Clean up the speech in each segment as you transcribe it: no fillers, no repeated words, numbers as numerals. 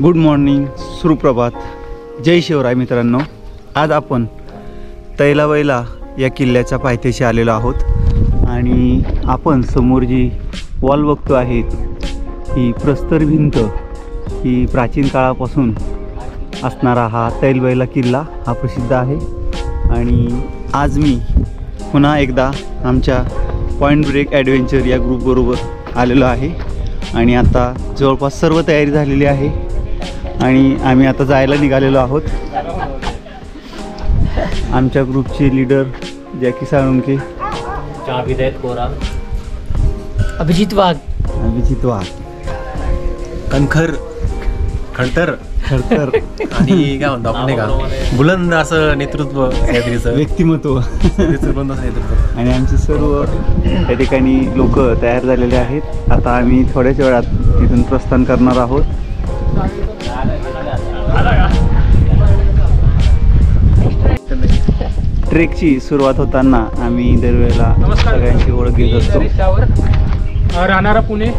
Good morning, सुप्रभात, जय शिवराय मित्रांनो. आज आपण तैलावैला या किल्ल्याच्या पायथ्याशी आलेलो आहोत आणि आपण समोर जी वॉल बघतो आहेत ही प्रस्तर भिंत ही प्राचीन काळापासून असणारा हा तैलवैला किल्ला हा प्रसिद्ध आहे. आणि आज मी पुन्हा एकदा आमच्या पॉईंट ब्रेक ॲडव्हेंचर या ग्रुपबरोबर आलेलो आहे आणि आता जवळपास सर्व तयारी झालेली आहे आणि आम्ही आता जायला निघालेलो आहोत. आमच्या ग्रुपचे लीडर जॅकी साळुंके, अभिजित वाघ, खडतर आणि काय म्हणतो आपण नाही का बुलंद असं नेतृत्व व्यक्तिमत्व नेतृत्व. आणि आमचे सर्व त्या ठिकाणी लोक तयार झालेले आहेत. आता आम्ही थोड्याच वेळात इथून प्रस्थान करणार आहोत. ट्रेकची सुरुवात होताना आम्ही दरवेळेला सगळ्यांची ओळख घेत असतो. राहणारा Pune,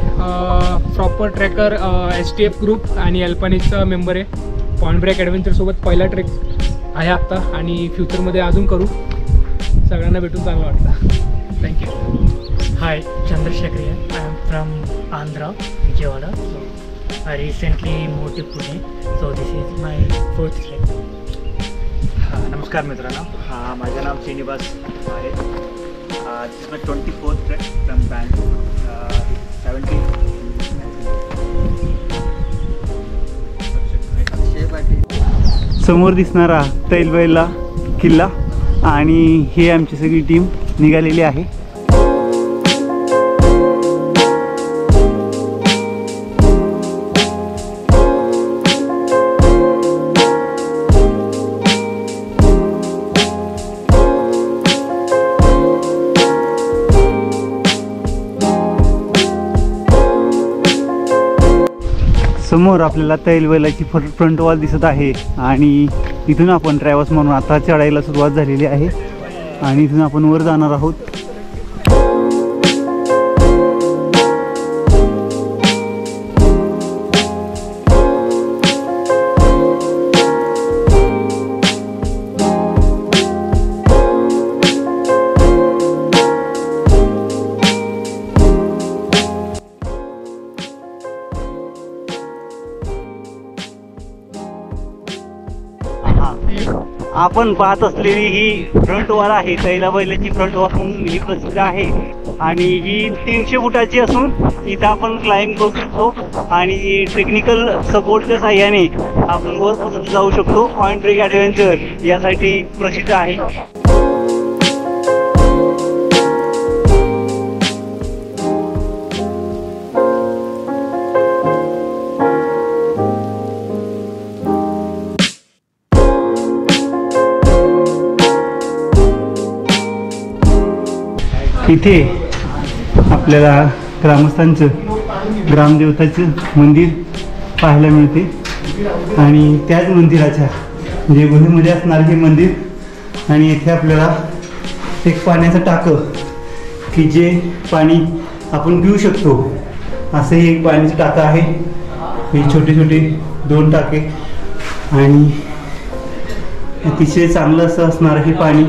proper trekker, STF group आणि अल्पानीचा मेंबर आहे. पॉईंट ब्रेक ॲडव्हेंचरसोबत पहिला ट्रेक आहे आत्ता आणि फ्युचरमध्ये अजून करू. सगळ्यांना भेटून चांगलं वाटतं. थँक्यू. हाय, चंद्रशेखर आहे. I am from Andhra, Vijayawada. I recently moved to Pune, so this is my fourth trek. नमस्कार मित्रांनो, माझं नाव श्रीनिवास आहे. This is my 24th trek from Bangalore. 17 समोर दिसणारा तैलवैला किल्ला आणि हे आमची सगळी टीम निघालेली आहे. समोर आपल्याला तैलवैलाची फ्रंट वॉल दिसत आहे आणि इथून आपण ट्रॅव्हल्स म्हणून आता चढायला सुरुवात झालेली आहे आणि इथून आपण वर जाणार आहोत. आपण पाहत असलेली ही फ्रंट वॉल आहे, तैलवैलाची फ्रंट वॉल म्हणून ही प्रसिद्ध आहे आणि ही 300 फुटाची असून इथं आपण क्लाइंब करू शकतो आणि टेक्निकल सपोर्टच्या साह्याने आपण वरपर्यंत जाऊ शकतो. पॉईंट ब्रेक ॲडव्हेंचर यासाठी प्रसिद्ध आहे. इथे आपल्याला ग्रामस्थांचं ग्रामदेवताचं मंदिर पाहायला मिळते आणि त्याच मंदिराच्या म्हणजे गुहेमध्ये असणारं हे मंदिर आणि येथे आपल्याला एक पाण्याचं टाकं की जे पाणी आपण पिऊ शकतो असं हे एक पाण्याचं टाकं आहे. हे छोटे छोटे 2 टाके आणि अतिशय चांगलं असं असणारं हे पाणी.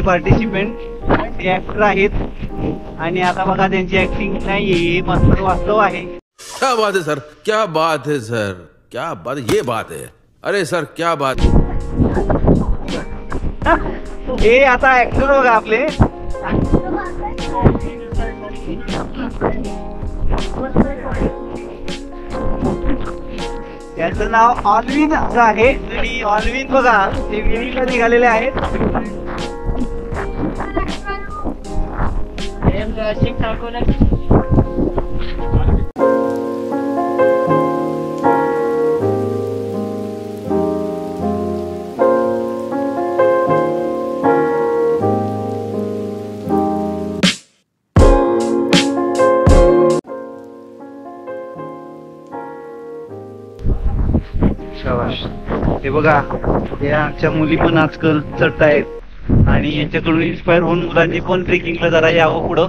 आमचे पार्टिसिपेंट ते ऍक्टर आहेत आणि आता बघा त्यांची ऍक्टिंग नाही मस्त वास्तव आहे. क्या बात है सर, क्या बात है सर, क्या बात, ये बात है. अरे सर क्या बात. हे आता ऍक्टर बघा आपले. त्याचं नाव ऑलविन असं आहे आणि ऑलविन बघा ते विहिरीला निघालेले आहेत. हे बघा या आमच्या मुली पण आजकाल चढतायत आणि यांच्याकडून इन्स्पायर होऊन मुलांनी पण ट्रेकिंगला जरा यावं पुढं.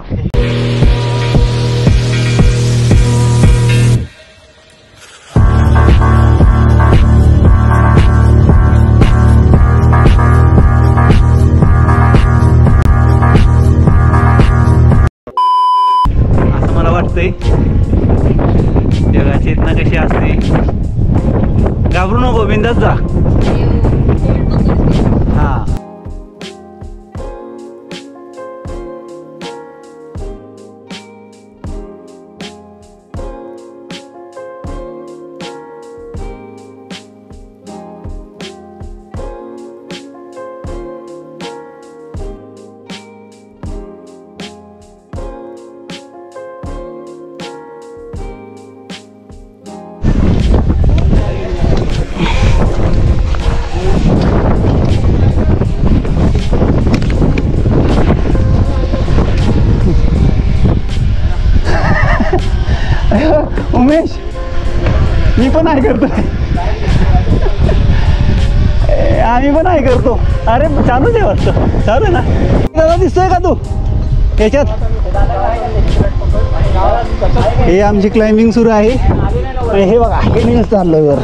असं मला वाटतंय जगाची चेतना कशी असते. घाबरू नको, बिंदास जा. हा उमेश मी पण आहे करतोय. आम्ही पण आहे करतो. अरे चालूच आहे वाटतं. चालू आहे ना दादा, दिसतोय का तू याच्यात. हे आमची क्लाइम्बिंग सुरू आहे. हे बघा हे मी चाललोय वर.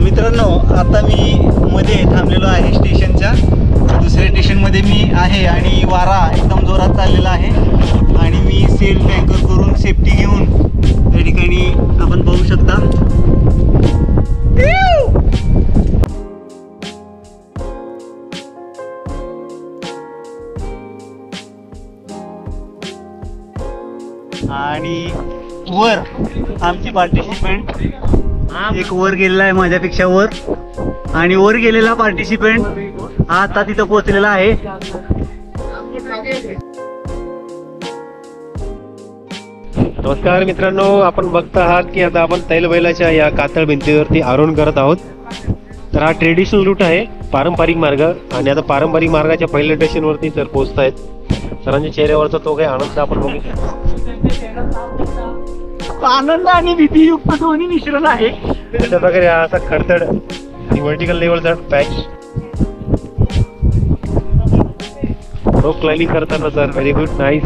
मित्रांनो आता मी मध्ये थांबलेलो आहे स्टेशनच्या. दुसऱ्या स्टेशनमध्ये मी आहे आणि वारा एकदम जोरात चाललेला आहे आणि मी सेल टँकर करून सेफ्टी घेऊन त्या ठिकाणी आपण पाहू शकता. आणि वर आमची पार्टिसिपेंट एक वर गेलेला आहे माझ्यापेक्षा वर आणि वर गेलेला पार्टिसिपेंट आता तिथं पोहोचलेला आहे. नमस्कार मित्रांनो, आपण बघता आहात की आता आपण तैलबैलाच्या या कातळ भिंतीवरती आरोहण करत आहोत. तर हा ट्रेडिशनल रूट आहे, पारंपरिक मार्ग. आणि आता पारंपरिक मार्गाच्या पहिल्या स्टेशनवरती सर पोहोचत आहेत. सरांच्या चेहऱ्यावरचा तो काही आनंद आपण बघू. आनंद आणि भीतीयुक्त दोन्ही मिश्रण आहे. अशा प्रकारे हा असा खडतड आणि व्हर्टिकल लेवलचा पॅच रोप क्लाइम्बिंग करताना sir. Very good, nice.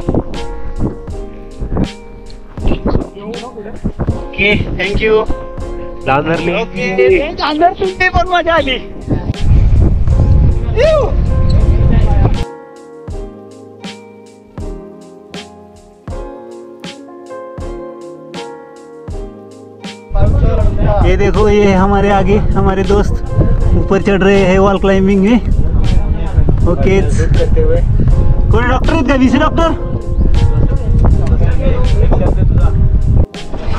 Okay thank you. डांधरली ओके पण मजा आली. ये देखो ये हमारे आगे हमारे दोस्त ऊपर चढ़ रहे हैं वॉल क्लाइंबिंग में. ओके कोण डॉक्टर आहेत का? VC doctor.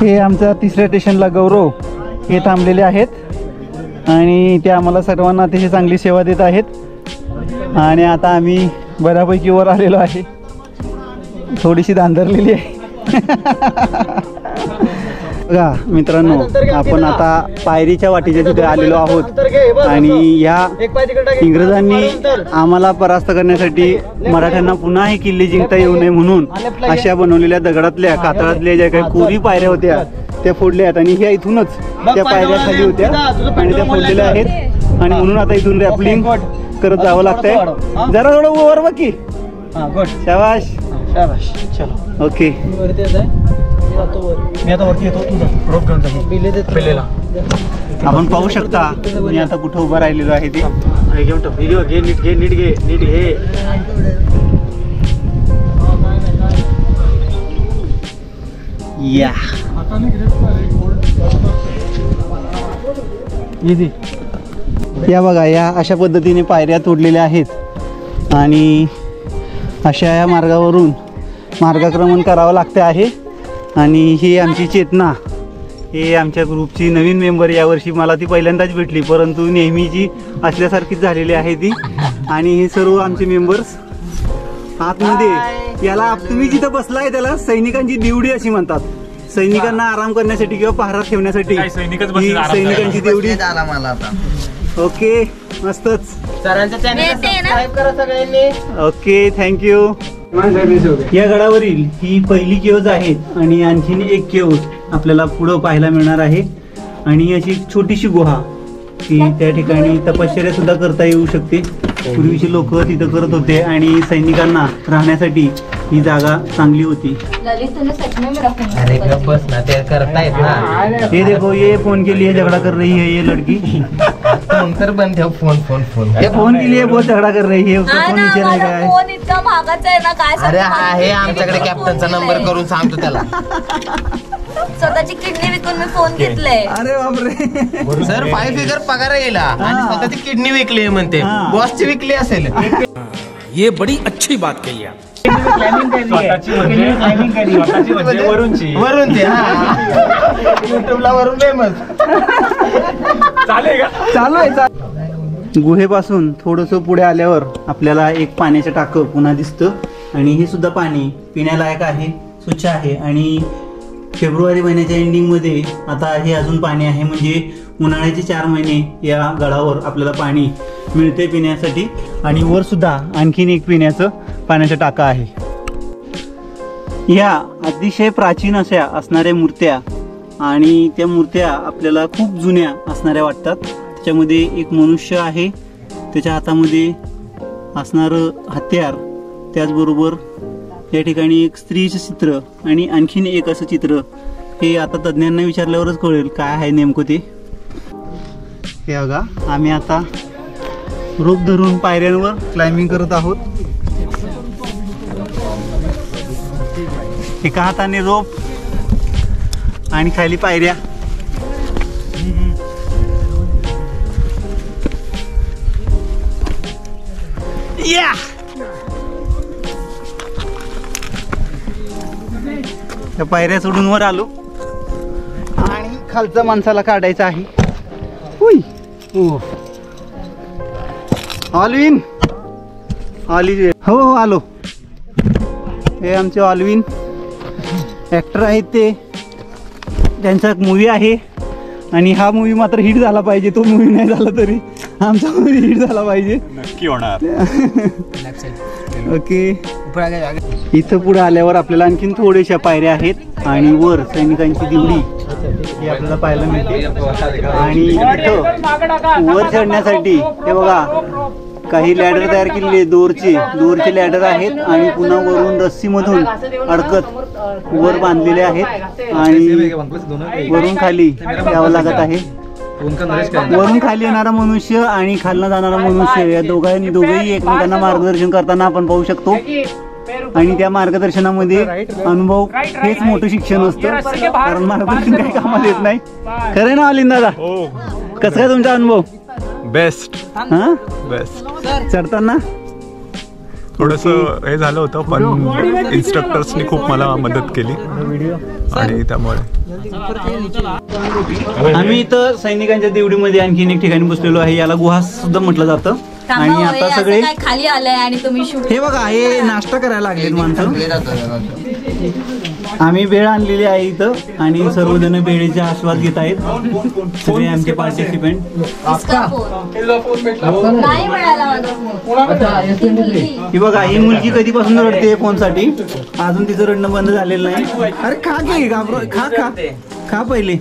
हे आमच्या तिसऱ्या स्टेशनला गौरव हे थांबलेले आहेत आणि ते आम्हाला सर्वांना अतिशय चांगली सेवा देत आहेत. आणि आता आम्ही बऱ्यापैकी वर आलेलो आहे. थोडीशी धांदरलेली आहे. बघा मित्रांनो आपण आता पायरीच्या वाटेच्या तिथे आलेलो आहोत आणि या इंग्रजांनी आम्हाला परास्त करण्यासाठी मराठ्यांना पुन्हा हे किल्ले जिंकता येऊ नये म्हणून अशा बनवलेल्या दगडातल्या कातळातल्या ज्या काही पूर्वी पायऱ्या होत्या त्या फोडल्या आहेत आणि ह्या इथूनच त्या पायऱ्या खाली होत्या आणि त्या फोडलेल्या आहेत. आणि म्हणून आता इथून रॅपलिंग करत जावं लागतंय. जरा थोडं वर बाकी. शाबाश शाबाश. चलो ओके. मी आता वरती येतो. तुझा रोप घेऊन जा. आपण पाहू शकता मी आता कुठं उभं राहिलेलो आहे ते. व्हिडिओ घे, नीट घे. या या बघा, या अशा पद्धतीने पायऱ्या तोडलेल्या आहेत आणि अशा या मार्गावरून मार्गक्रमण करावं लागते आहे. आणि ही आमची चेतना, हे आमच्या ग्रुपची नवीन मेंबर, यावर्षी मला ती पहिल्यांदाच भेटली, परंतु नेहमीची असल्यासारखीच झालेली आहे ती. आणि हे सर्व आमचे मेंबर्स आतमध्ये, याला तुम्ही जिथं बसलाय त्याला सैनिकांची दिवडी अशी म्हणतात. सैनिकांना आराम करण्यासाठी किंवा पहारा ठेवण्यासाठी ही सैनिकांची दिवडी. ओके, मस्तच. Okay, thank you. या गडावरील ही पहिली केव्ज आहे आणि आणखीन एक केव्ज आपल्याला पुढं पाहायला मिळणार आहे. आणि अशी छोटीशी गुहा की त्या ठिकाणी तपश्चर्या सुद्धा करता येऊ शकते. पूर्वीचे लोक तिथं करत होते आणि सैनिकांना राहण्यासाठी ही जागा चांगली होती. ये देखो, ये फोन के लिए झगड़ा कर रही है ये लड़की. बंद है फोन ये फोन के लिए बहुत झगड़ा कर रही है. उसका फोन नीचे नहीं गया है. फोन इतका महागाचा आहे ना, काय अरे हा आहे आमच्याकडे कॅप्टनचा नंबर करून सांगतो त्याला. स्वतःची किडनी विकून मी फोन घेतलाय. अरे बापरे. सर 5 फिगर पगार येईल आणि स्वतःची किडनी विकली म्हणते. बॉसची विकली असेल. ये बड़ी अच्छी बात कही आप. वरून ते युट्यूबला वरून फेमस. चालू आहे. गुहेपासून थोडंसं पुढे आल्यावर आपल्याला एक पाण्याचं टाकं पुन्हा दिसतं आणि हे सुद्धा पाणी पिण्यालायक आहे, स्वच्छ आहे. आणि फेब्रुवारी महिन्याच्या एंडिंगमध्ये आता हे अजून पाणी आहे, म्हणजे उन्हाळ्याचे 4 महिने या गडावर आपल्याला पाणी मिळते पिण्यासाठी. आणि वर सुद्धा आणखीन एक पिण्याचं पाण्याचं टाकं आहे. ह्या अतिशय प्राचीन अशा असणाऱ्या मूर्त्या, आणि त्या मूर्त्या आपल्याला खूप जुन्या असणाऱ्या वाटतात. त्याच्यामध्ये एक मनुष्य आहे, त्याच्या हातामध्ये असणारं हत्यार, त्याचबरोबर या ठिकाणी एक स्त्रीचं चित्र आणि आणखीन एक असं चित्र. हे आता तज्ज्ञांना विचारल्यावरच कळेल काय आहे नेमकं ते. हे बघा, आम्ही आता रोप धरून पायऱ्यांवर क्लाइम्बिंग करत आहोत. एका हाताने रोप आणि खाली पायऱ्या. या त्या पायऱ्या सोडून वर आलो आणि खालचा माणसाला काढायचा आहे. ऑलविन, हो आलो. हे आमचे ऑलविन ॲक्टर आहेत, ते त्यांचा एक मूवी आहे आणि हा मूवी मात्र हिट झाला पाहिजे. तो मूवी नाही झाला तरी आमचा मूवी हिट झाला पाहिजे, नक्की होणार. ओके, इथं पुढे आल्यावर आपल्याला आणखीन थोड्याशा पायऱ्या आहेत आणि वर सैनिकांची दिवडी ही आपल्याला पाहायला मिळते. आणि इथं वर चढण्यासाठी हे बघा काही लॅडर तयार केलेले, दोरचे लॅडर आहेत आणि पुन्हा वरून रस्सीमधून अडकत वर बांधलेले आहेत आणि वरून खाली यावं लागत आहे. वरून खाली येणारा मनुष्य आणि खालना जाणारा मनुष्य या दोघेही एकमेकांना मार्गदर्शन करताना आपण पाहू शकतो. आणि त्या मार्गदर्शनामध्ये अनुभव हेच मोठं शिक्षण असतं, कारण मार्गदर्शन काही कामाला येत नाही. खरं ना अलिंद दादा? कसं काय तुमचा अनुभव? बेस्ट. हा, बेस्ट. चढताना थोडंसं हे झालं होतं, पण इन्स्ट्रक्टर्सनी खूप मला मदत केली आणि त्यामुळे आम्ही इथं सैनिकांच्या दिवडीमध्ये आणखीन एक ठिकाणी बसलेलो आहे. याला गुहा सुद्धा म्हटलं जातं. आणि आता सगळे खाली आलंय आणि तुम्ही शूट. हे बघा, हे नाश्ता करायला लागले माणसं. आम्ही भेळ आणलेली आहे इथं आणि सर्वजण भेळीचे आस्वाद घेत आहेत, सगळे आमचे पार्टिसिपेंट. ही बघा, ही मुलगी कधीपासून रडते फोनसाठी, अजून तिचं रडणं बंद झालेलं नाही. अरे खा की, खा खा खा पहिले.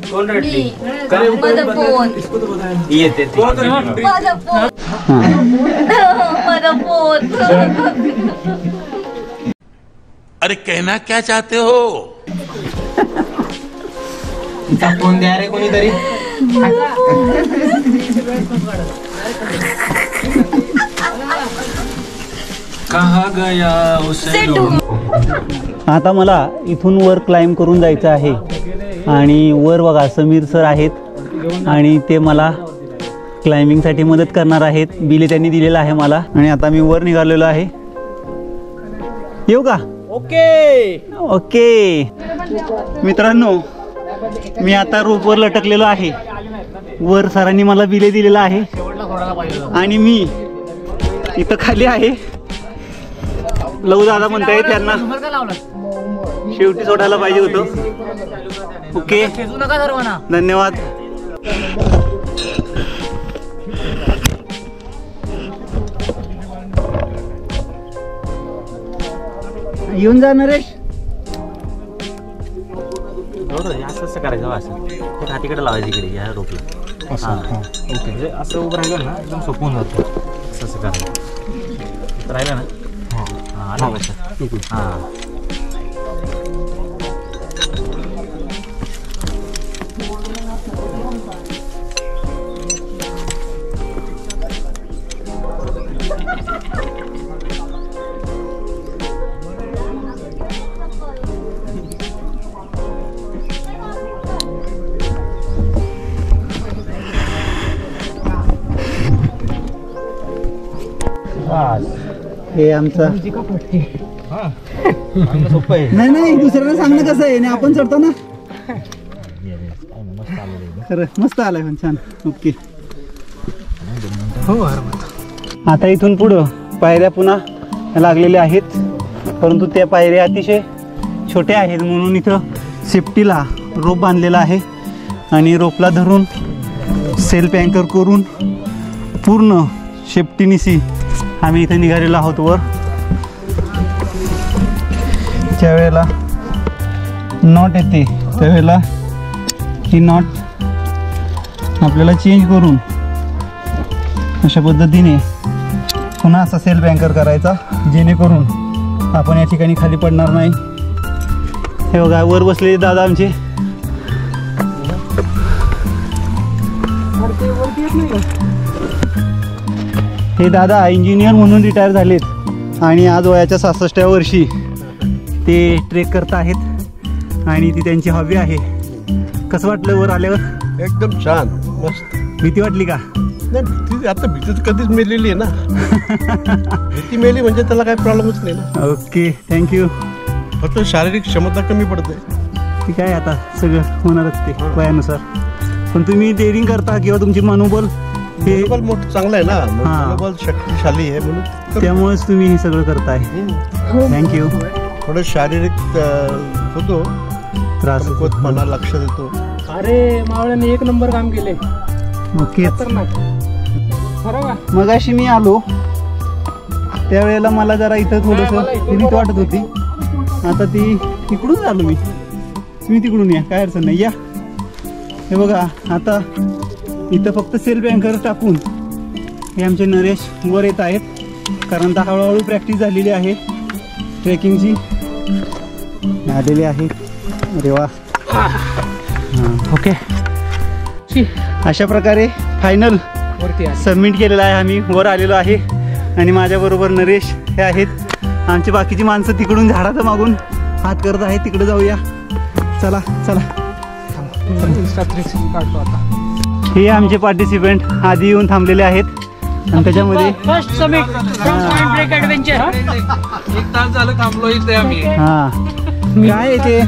अरे कहना क्या चाहते हो? फोन द्या रे कोणीतरी. आता मला इथून वर क्लाइंब करून जायचं आहे आणि वर बघा समीर सर आहेत आणि ते मला क्लाइम्बिंगसाठी मदत करणार आहेत. बिले त्यांनी दिलेलं आहे मला आणि आता मी वर निघालेलो आहे. येऊ का? ओके ओके मित्रांनो, मी आता रोपवर लटकलेलो आहे. वर सरांनी मला बिले दिलेलं आहे आणि मी इथं खाली आहे. लहू दादा म्हणताय त्यांना शेवटी सोडायला पाहिजे होतं. ओके धन्यवाद. येऊन जा नरेश. असं करायचं असं हातीकडे लावायचं इकडे या रोपला. ओके म्हणजे असं उभं राहिलं ना एकदम सोपून जातं. असं करायचं राहिलं ना. हां आलं लक्षात. हां हे आमचा नाही नाही दुसऱ्याला सांगणं कसं आहे. आपण चढतो ना. खरं मस्त आलाय पण छान. ओके हो. आता इथून पुढं पायऱ्या पुन्हा लागलेल्या आहेत, परंतु त्या पायऱ्या अतिशय छोट्या आहेत म्हणून इथं सेफ्टीला रोप बांधलेला आहे आणि रोपला धरून सेल्फ अँकर करून पूर्ण सेफ्टीनिशी आम्ही इथे निघालेलो आहोत वर. ज्यावेळेला नॉट येते त्यावेळेला ही नॉट आपल्याला चेंज करून अशा पद्धतीने पुन्हा असा सेल्फ अँकर करायचा जेणेकरून आपण या ठिकाणी खाली पडणार नाही. हे बघा वर बसलेले दादा आमचे. हे दादा इंजिनियर म्हणून रिटायर झालेत आणि आज वयाच्या 66व्या वर्षी ते ट्रेक करत आहेत आणि ती त्यांची हॉबी आहे. कसं वाटलं वर आल्यावर? एकदम छान मस्त. भीती वाटली का? नाही भीती आता भीती कधीच मेलेली आहे ना. भीती मेली म्हणजे त्याला काही प्रॉब्लेमच नाही ना. Okay thank you. फक्त शारीरिक क्षमता कमी पडते. ठीक आहे आता सगळं होणारच ते वयानुसार. पण तुम्ही डेअरिंग करता किंवा तुमची मनोबल हे मोठं चांगलं आहे ना. मनोबल शक्तिशाली आहे म्हणून त्यामुळेच तुम्ही हे सगळं करताय. थँक्यू. थोडं शारीरिक होतो त्रास होतपणा लक्ष देतो. अरे मावळ्याने एक नंबर काम केले. ओके खरं मगाशी मी आलो त्यावेळेला मला जरा इथं थोडंसं भीती वाटत होती. आता ती तिकडून आलो मी. तुम्ही तिकडून या काय अडचण नाही. या हे बघा आता इथं फक्त सेल्फ अँकर टाकून हे आमचे नरेश वर येत आहेत कारण आता हळूहळू प्रॅक्टिस झालेली आहे ट्रेकिंगची आलेली आहे. अरे वा. ओके अशा प्रकारे फायनल सबमिट केलेला आहे. आम्ही वर आलेलो आहे आणि माझ्याबरोबर नरेश हे आहेत. आमची बाकीची माणसं तिकडून झाडाचं मागून हात करत आहेत. तिकडे जाऊया. चला चला. काढतो आता. हे आमचे पार्टिसिपेंट आधी येऊन थांबलेले आहेत आणि त्याच्यामध्ये first summit from point break adventure. 1 तास झालं थांबलो इथे आम्ही. काय आहे ते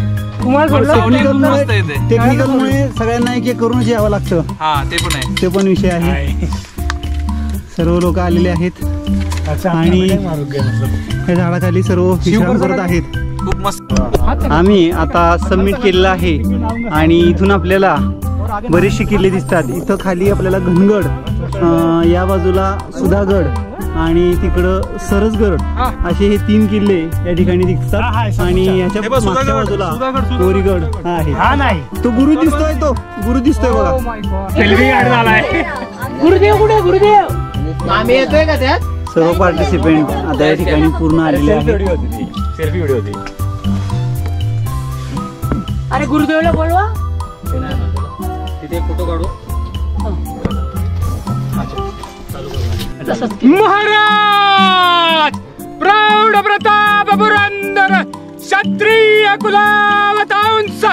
टेक्निकलमुळे सगळ्यांना एक एक करूनच यावं लागतं. ते पण आहे. ते पण विषय आहे. सर्व लोक आलेले आहेत आणि या झाडाखाली सर्व विश्राम करत आहेत. खूप मस्त. आम्ही आता सबमिट केलेलं आहे आणि इथून आपल्याला बरेचसे किल्ले दिसतात. इथं खाली आपल्याला घनगड, या बाजूला सुधागड आणि तिकडं सरसगड असे हे 3 किल्ले या ठिकाणी दिसतात. आणि याच्या मागच्या बाजूला कोरीगड आहे. तो गुरु दिसतोय. तो गुरु दिसतोय बघा. गुरुदेव कुठे? गुरुदेव आम्ही येतोय का त्यात? सर्व पार्टिसिपेंट आता या ठिकाणी पूर्ण आलेले आहेत. सेल्फी व्हिडिओ होती. अरे गुरुदेवला बोलवा. तिथे फोटो काढू. महाराज प्रौढ प्रताप पुरंदर क्षत्रिय कुलावतांस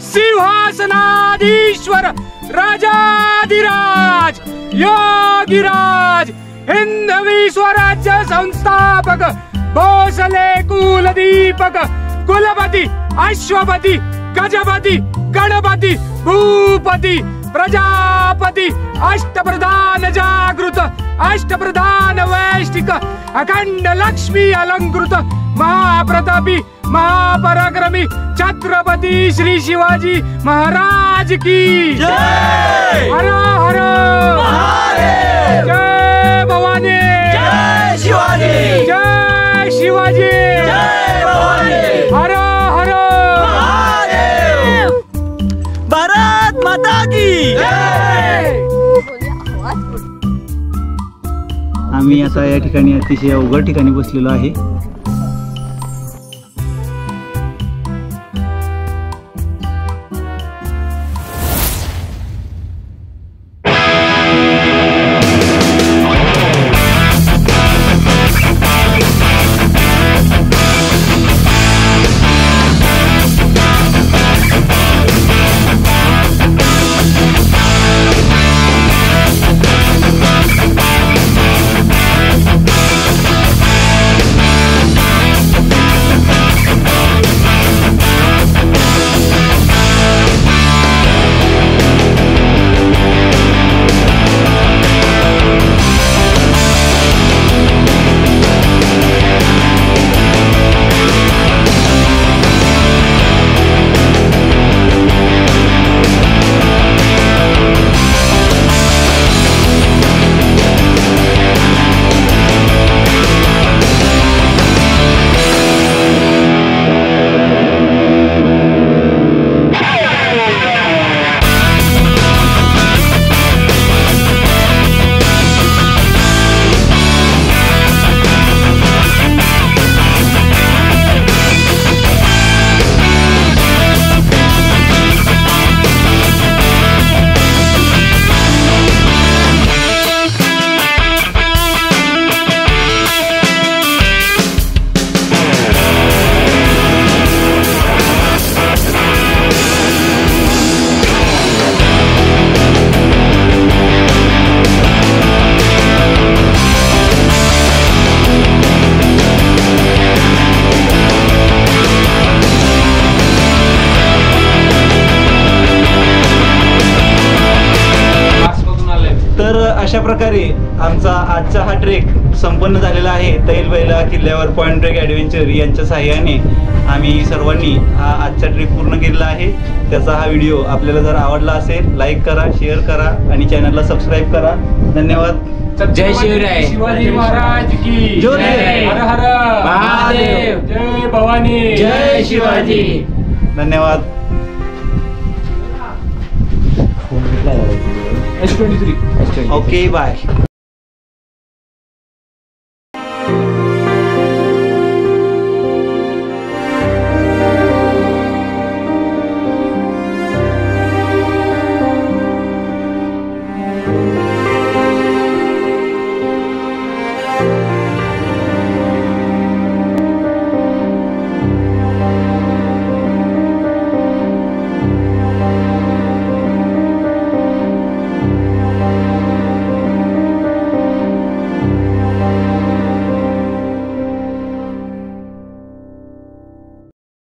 सिंहासनाधीश्वर राजाधिराज योगिराज हिंदवी स्वराज्य संस्थापक भोसले कुलदीपक कुलपति अश्वपति गजपति गणपति भूपति प्रजापति अष्टप्रधान जागृत अष्टप्रधान वैष्टिक अखंड लक्ष्मी अलंकृत महाप्रतापी महापराक्रमी छत्रपति श्री शिवाजी महाराज की जय। हर हर महादेव। जय भवानी जय शिवाजी जय शिवाजी जय भवानी हर हर महादेव। भारत माता की जय। आम्ही आता या ठिकाणी अतिशय अवघड ठिकाणी बसलेलो आहे. अशा प्रकारे आमचा आजचा हा ट्रेक संपन्न झालेला आहे. तैलबैला किल्ल्यावर पॉइंट ब्रेक ॲडव्हेंचर यांच्या साहाय्याने आम्ही सर्वांनी हा आजचा ट्रेक पूर्ण केलेला आहे. त्याचा हा व्हिडिओ आपल्याला जर आवडला असेल लाईक करा, शेअर करा आणि चॅनलला सबस्क्राईब करा. धन्यवाद. जय शिवराय. शिवाजी महाराज की जय. हर हर महादेव. जय भवानी. जय शिवाजी. धन्यवाद. S23. Okay bye.